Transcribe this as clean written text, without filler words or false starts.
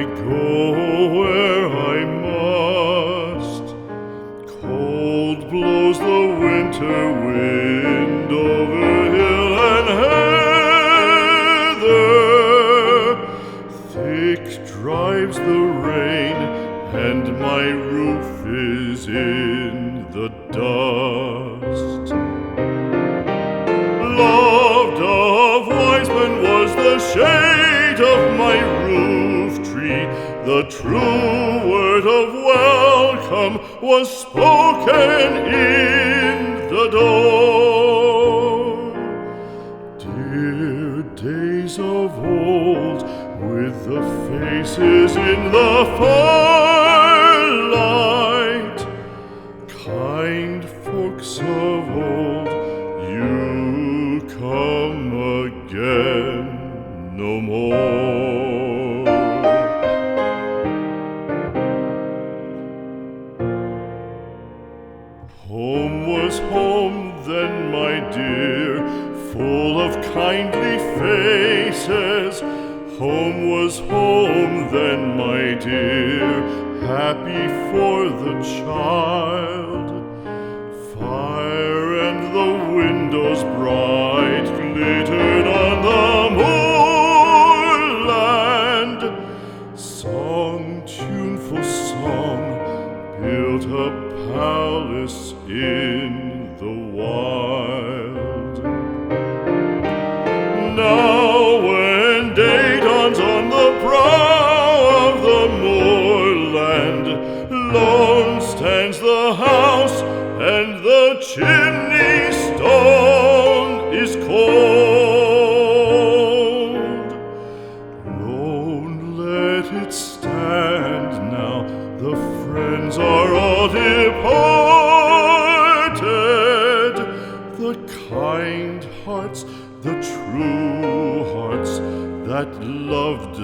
go where I must. Cold blows the winter wind over hill and heather. Thick drives the rain, and my roof is in the dust. Loved of wise men was the shade of my roof tree. The true word of welcome was spoken in the door. Dear days of old, with the faces in the firelight, kind folks of old, you come again no more. Home was home then, my dear, full of kindly faces. Home was home then, my dear, happy for the child. Fire and the windows bright glittered on the moorland. Song, tuneful song, built a palace in the wild. Now when day dawns on the brow of the moorland, lone stands the house, and the chimney stone is cold. Lone, let it stand now, the friends are all departed. The kind hearts, the true hearts that loved